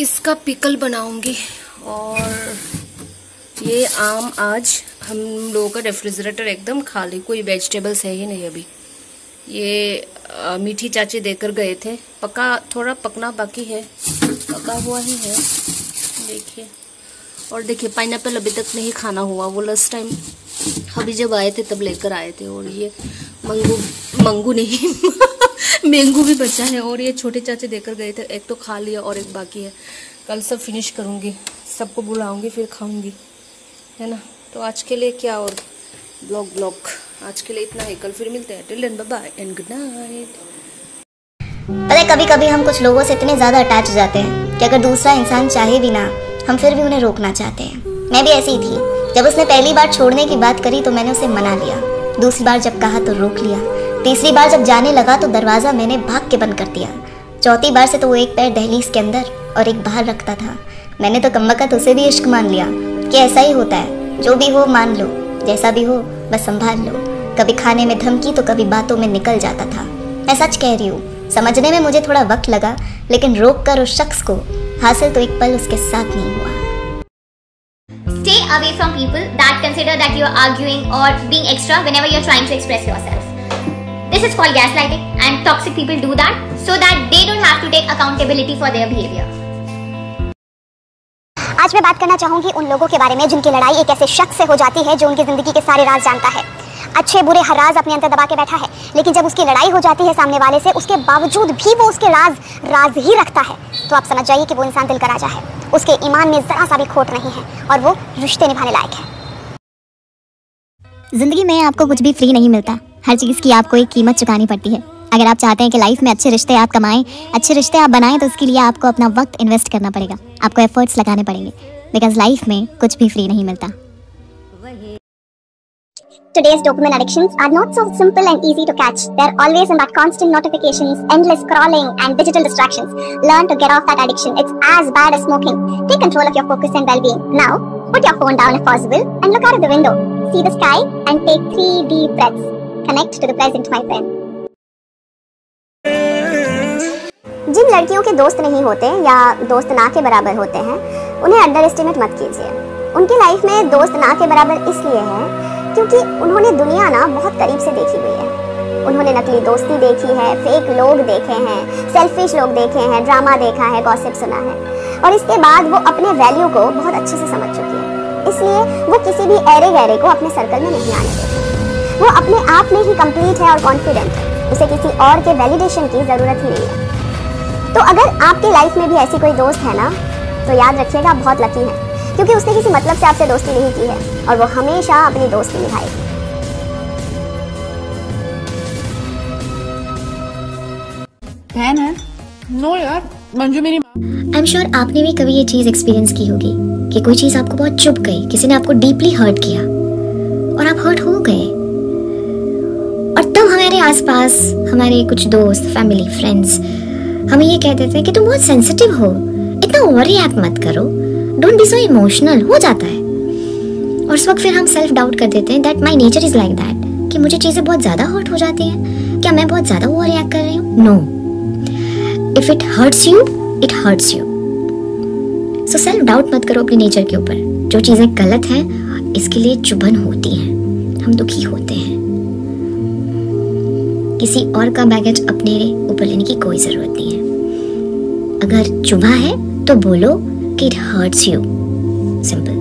इसका पिकल बनाऊंगी। और ये आम आज हम लोगों का रेफ्रिजरेटर एकदम खाली, कोई वेजिटेबल्स है ही नहीं अभी। ये मीठी चाची देकर गए थे, पका थोड़ा पकना बाकी है, पका हुआ ही है देखिए। और देखिए पाइनएप्पल अभी तक नहीं खाना हुआ, वो लास्ट टाइम अभी जब आए थे तब लेकर आए थे। और ये मंगू नहीं मैंगो भी बचा है। और ये छोटे चाचे देकर गए थे, एक तो खा लिया और एक बाकी है। कल सब फिनिश करूँगी, सबको बुलाऊंगी फिर खाऊंगी, है ना। तो आज के लिए क्या, और ब्लॉग आज के लिए इतना ही। कल फिर मिलते हैं। Till then bye bye and good night. पता है कभी कभी हम कुछ लोगों से इतने ज़्यादा अटैच हो जाते हैं कि अगर दूसरा इंसान चाहे भी ना, हम फिर भी उन्हें रोकना चाहते हैं। मैं भी ऐसी ही थी। जब उसने पहली बार छोड़ने की बात करी तो मैंने उसे मना लिया, दूसरी बार जब कहा तो रोक लिया, तीसरी बार जब जाने लगा तो दरवाज़ा मैंने भाग के बंद कर दिया, चौथी बार से तो वो एक पैर दहलीज के अंदर और एक बाहर रखता था। मैंने तो कमबख्त उसे भी इश्क मान लिया कि ऐसा ही होता है, जो भी हो मान लो, जैसा भी हो बस संभाल लो। कभी खाने में धमकी तो कभी बातों में निकल जाता था। मैं सच कह रही हूँ, समझने में मुझे थोड़ा वक्त लगा, लेकिन रोक कर उस शख्स को हासिल तो एक पल उसके साथ नहीं हुआ। Stay away from people that consider that you are arguing or being extra whenever you are trying to express yourself. This is called gaslighting, and toxic people do that so that they don't have to take accountability for their behavior. आज मैं बात करना चाहूंगी उन लोगों के बारे में जिनकी लड़ाई एक ऐसे शख्स से हो जाती है जो उनकी जिंदगी के सारे राज जानता है, अच्छे बुरे हर राज अपने अंदर दबा के बैठा है, लेकिन जब उसकी लड़ाई हो जाती है सामने वाले से, उसके बावजूद भी वो उसके राज ही रखता है। तो आप समझ जाइए कि वो इंसान दिल का राजा है, उसके ईमान में जरा सा भी खोट नहीं है और वो रिश्ते निभाने लायक है। जिंदगी में आपको कुछ भी फ्री नहीं मिलता, हर चीज़ की आपको एक कीमत चुकानी पड़ती है। अगर आप चाहते हैं कि लाइफ में अच्छे रिश्ते आप कमाएं, अच्छे रिश्ते आप बनाएं, तो उसके लिए आपको अपना वक्त इन्वेस्ट करना पड़ेगा, आपको एफर्ट्स लगाने पड़ेंगे, बिकॉज लाइफ में कुछ भी फ्री नहीं मिलता। Today's dopamine addictions are not so simple and easy to catch. They're always about constant notifications, endless scrolling, and digital distractions. Learn to get off that addiction. It's as bad as smoking. Take control of your focus and well-being. Now, put your phone down if possible and look out of the window. See the sky and take 3 deep breaths. Connect to the present, my friend. जिन लड़कियों के दोस्त नहीं होते या दोस्त ना के बराबर होते हैं, उन्हें अंडर एस्टिमेट मत कीजिए। उनकी लाइफ में दोस्त ना के बराबर इसलिए है क्योंकि उन्होंने दुनिया ना बहुत करीब से देखी हुई है। उन्होंने नकली दोस्ती देखी है, फेक लोग देखे हैं, सेल्फिश लोग देखे हैं, ड्रामा देखा है, गॉसिप सुना है, और इसके बाद वो अपने वैल्यू को बहुत अच्छे से समझ चुकी है। इसलिए वो किसी भी ऐरे गैरे को अपने सर्कल में नहीं आने देती। वो अपने आप में ही कंप्लीट है और कॉन्फिडेंट है, उसे किसी और के वैलिडेशन की ज़रूरत ही नहीं है। तो अगर आपकी लाइफ में भी ऐसी कोई दोस्त है ना, तो याद रखिएगा बहुत लकी है, क्योंकि उसने किसी मतलब से आपसे दोस्ती नहीं की है और वो हमेशा अपनी दोस्ती निभाएगी। बहन है? नो यार, मंजू मेरी। आई एम श्योर आपने भी कभी ये चीज़ एक्सपीरियंस की होगी कि कोई चीज़ आपको बहुत चुभ गई, किसी ने आपको डीपली हर्ट किया और आप हर्ट हो गए, और तब हमारे आसपास हमारे कुछ दोस्त, फैमिली, फ्रेंड्स हमें ये कहते थे कि तुम बहुत सेंसिटिव हो, इतना ओवर रिएक्ट मत करो, डोंट बी सो इमोशनल, हो जाता है। और उस वक्त फिर हम सेल्फ डाउट कर देते हैं that my nature is like that, कि मुझे चीज़ें बहुत ज़्यादा हर्ट हो जाती हैं, क्या मैं बहुत ज़्यादा ओवर रिएक्ट कर रही हूँ? No, if it hurts you, it hurts you. So self doubt मत करो अपने नेचर के ऊपर। जो चीज़ें गलत हैं इसके लिए चुभन होती है, हम दुखी होते हैं। किसी और का बैगेज अपने ऊपर लेने की कोई ज़रूरत नहीं है। अगर चुभा है तो बोलो कि it hurts you. Simple.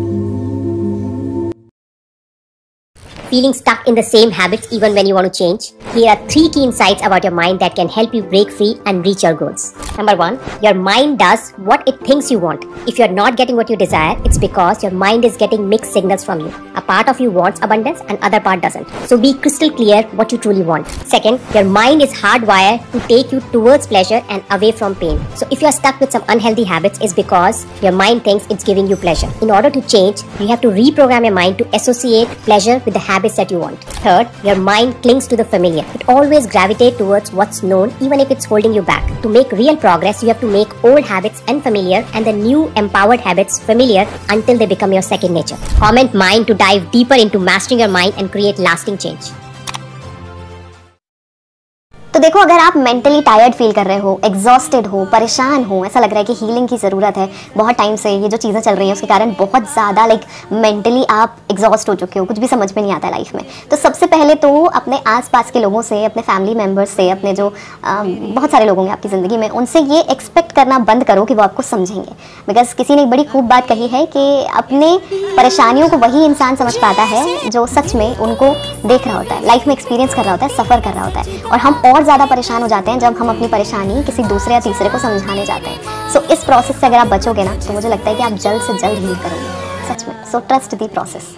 Feeling stuck in the same habits even when you want to change? Here are 3 key insights about your mind that can help you break free and reach your goals. Number 1, your mind does what it thinks you want. If you're not getting what you desire, it's because your mind is getting mixed signals from you. A part of you wants abundance and other part doesn't. So be crystal clear what you truly want. Second, your mind is hardwired to take you towards pleasure and away from pain. So if you're stuck with some unhealthy habits, it's because your mind thinks it's giving you pleasure. In order to change, you have to reprogram your mind to associate pleasure with the habits that you want. Third, your mind clings to the familiar. It always gravitates towards what's known even if it's holding you back. To make real progress, you have to make old habits unfamiliar and the new empowered habits familiar until they become your second nature. Comment mind to dive deeper into mastering your mind and create lasting change. तो देखो, अगर आप mentally tired feel कर रहे हो, exhausted हो, परेशान हो, ऐसा लग रहा है कि हीलिंग की ज़रूरत है, बहुत टाइम से ये जो चीज़ें चल रही हैं उसके कारण बहुत ज़्यादा मेंटली आप एग्जॉस्ट हो चुके हो, कुछ भी समझ में नहीं आता है लाइफ में, तो सबसे पहले तो अपने आसपास के लोगों से, अपने फैमिली मेम्बर्स से, अपने जो बहुत सारे लोग होंगे आपकी ज़िंदगी में, उनसे ये एक्सपेक्ट करना बंद करो कि वो आपको समझेंगे। बिकॉज किसी ने एक बड़ी खूब बात कही है कि अपने परेशानियों को वही इंसान समझ पाता है जो सच में उनको देख रहा होता है, लाइफ में एक्सपीरियंस कर रहा होता है, सफ़र कर रहा होता है। और हम और ज़्यादा परेशान हो जाते हैं जब हम अपनी परेशानी किसी दूसरे या तीसरे को समझाने जाते हैं। सो इस प्रोसेस से अगर आप बचोगे ना, तो मुझे लगता है कि आप जल्द से जल्द हील करोगे, सच में। So trust the process.